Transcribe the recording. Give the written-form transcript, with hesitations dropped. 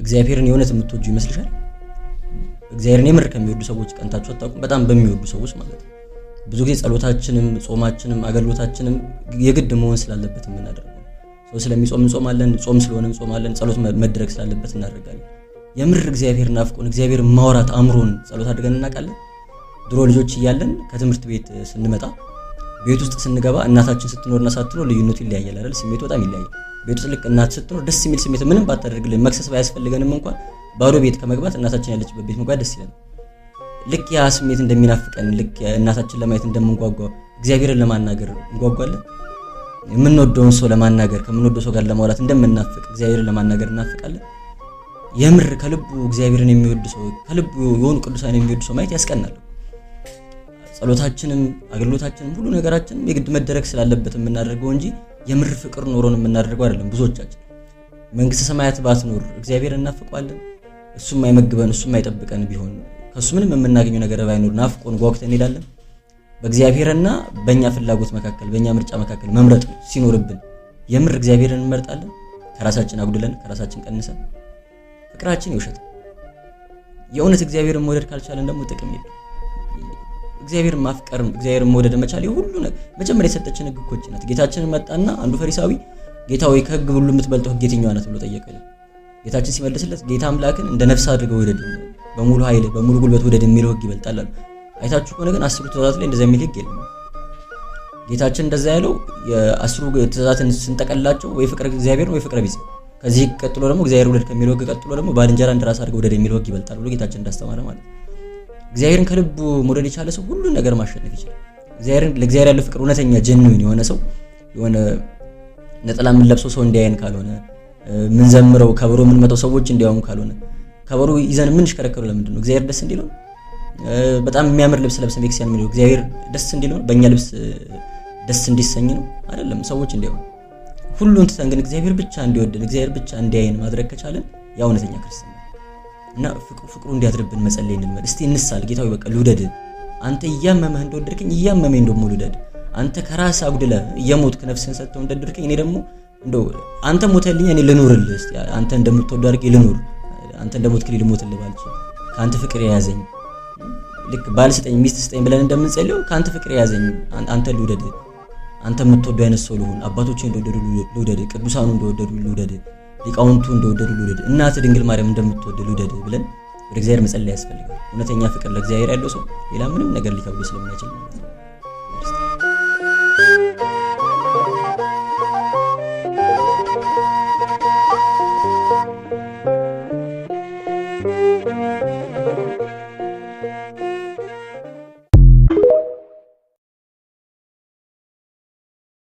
እግዚአብሔርን የእውነት የምትወጁ ይመስልሻል? እግዚአብሔርን የምር ከሚወዱ ሰዎች ቀንታችሁ አታውቁም? በጣም በሚወዱ ሰዎች ማለት ነው። ብዙ ጊዜ ጸሎታችንም ጾማችንም አገልግሎታችንም የግድ መሆን ስላለበት የምናደርገው ሰው ስለሚጾም እንጾማለን፣ ጾም ስለሆነ እንጾማለን፣ ጸሎት መድረግ ስላለበት እናደርጋለን። የምር እግዚአብሔር ናፍቆን እግዚአብሔር ማውራት አምሮን ጸሎት አድርገን እናውቃለን? ድሮ ልጆች እያለን ከትምህርት ቤት ስንመጣ ቤት ውስጥ ስንገባ እናታችን ስትኖርና ሳትኖር ልዩነቱ ይለያያል አይደል? ስሜቱ በጣም ይለያያል። ቤት ውስጥ ልክ እናት ስትኖር ደስ የሚል ስሜት ምንም ባታደርግልን መክሰስ ባያስፈልገንም እንኳን ባዶ ቤት ከመግባት እናታችን ያለችበት ቤት መግባት ደስ ይላል። ልክ ያ ስሜት እንደሚናፍቀን ልክ እናታችን ለማየት እንደምንጓጓ እግዚአብሔርን ለማናገር እንጓጓለን። የምንወደውን ሰው ለማናገር ከምንወደው ሰው ጋር ለማውራት እንደምንናፍቅ እግዚአብሔርን ለማናገር እናፍቃለን። የምር ከልቡ እግዚአብሔርን የሚወድ ሰው ከልቡ የሆኑ ቅዱሳን የሚወድ ሰው ማየት ያስቀናል። ጸሎታችንም አገልግሎታችንም ሁሉ ነገራችንም የግድ መደረግ ስላለበት የምናደርገው እንጂ የምር ፍቅር ኖሮን የምናደርገው አይደለም። ብዙዎቻችን መንግስተ ሰማያት ባትኖር እግዚአብሔርን እናፍቀዋለን። እሱም አይመግበን እሱም አይጠብቀን ቢሆን ከሱ ምንም የምናገኘው ነገር ባይኖር ናፍቆን ጓጉተን እንሄዳለን። በእግዚአብሔርና በእኛ ፍላጎት መካከል በእኛ ምርጫ መካከል መምረጥ ሲኖርብን የምር እግዚአብሔርን እንመርጣለን። ከራሳችን አጉድለን ከራሳችን ቀንሰን ፍቅራችን ይውሸት። የእውነት እግዚአብሔርን መውደድ ካልቻለን ደግሞ ጥቅም የለም። እግዚአብሔርን ማፍቀር እግዚአብሔርን መውደድ መቻል ሁሉ መጀመሪያ የሰጠችን ሕግ እኮ ናት። ጌታችንን መጣና አንዱ ፈሪሳዊ ጌታ ሆይ ከሕግ ሁሉ የምትበልጠው ሕግ የትኛዋ ናት ብሎ ጠየቀው። ጌታችን ሲመልስለት ጌታ አምላክን እንደ ነፍስ አድርገው ውደድ፣ በሙሉ ኃይል በሙሉ ጉልበት ውደድ የሚለው ሕግ ይበልጣል አለ። አይታችሁ ከሆነ ግን 10 ትእዛዛት ላይ እንደዛ የሚል ሕግ የለም። ጌታችን እንደዛ ያለው የ10 ትእዛዛትን ስንጠቀላቸው ወይ ፍቅር እግዚአብሔር ወይ ፍቅር ቢጽ ከዚህ ቀጥሎ ደግሞ እግዚአብሔር ውደድ ከሚለው ሕግ ቀጥሎ ደግሞ ባልንጀራ እንደራስ አድርገው ውደድ የሚለው ሕግ ይበልጣል ብሎ ጌታችን እንዳስተማረ ማለት ነው። እግዚአብሔርን ከልቡ መውደድ የቻለ ሰው ሁሉ ነገር ማሸነፍ ይችላል። ለእግዚአብሔር ያለው ፍቅር እውነተኛ ጀንዊን የሆነ ሰው የሆነ ነጠላ ምን ለብሰው ሰው እንዲያየን ካልሆነ ምን ዘምረው ከበሮ ምን መተው ሰዎች እንዲያውም ካልሆነ ከበሮ ይዘን ምን ሽከረከሩ ለምንድን ነው? እግዚአብሔር ደስ እንዲለው በጣም የሚያምር ልብስ ለብሰን ቤክሲያን የሚለው እግዚአብሔር ደስ እንዲለው በእኛ ልብስ ደስ እንዲሰኝ ነው አይደለም። ሰዎች እንዲያውም ሁሉን ትተን ግን እግዚአብሔር ብቻ እንዲወደን እግዚአብሔር ብቻ እንዲያየን ማድረግ ከቻለን ያ እውነተኛ ክርስትና እና ፍቅሩ እንዲያድርብን መጸለይ እንልመድ። እስቲ እንሳል። ጌታው በቃ ልውደድ፣ አንተ እያመመህ እንደወደድከኝ እያመመኝ ደግሞ ልውደድ። አንተ ከራስ አጉድለ እየሞትክ ነፍስን ሰጥተው እንደወደድከኝ እኔ ደግሞ እንደው አንተ ሞተልኝ እኔ ልኖርልህ። እስቲ አንተ እንደምትወደው አድርጌ ልኖር፣ አንተ እንደሞትክልኝ ልሞትልህ ባልኩ ካንተ ፍቅር የያዘኝ ልክ ባል ስጠኝ ሚስት ስጠኝ ብለን እንደምንጸልየው ካንተ ፍቅር የያዘኝ አንተ ልውደድ፣ አንተ የምትወደው አይነት ሰው ልሁን፣ አባቶቼ እንደወደዱ ልውደድ፣ ቅዱሳኑ እንደወደዱ ልውደድ፣ ሊቃውንቱ እንደወደዱ ልውደድ፣ እናት ድንግል ማርያም እንደምትወደድ ልውደድ ብለን ወደ እግዚአብሔር መጸለይ ያስፈልጋል። እውነተኛ ፍቅር ለእግዚአብሔር ያለው ሰው ሌላ ምንም ነገር ሊከብደው ስለማይችል ማለት ነው።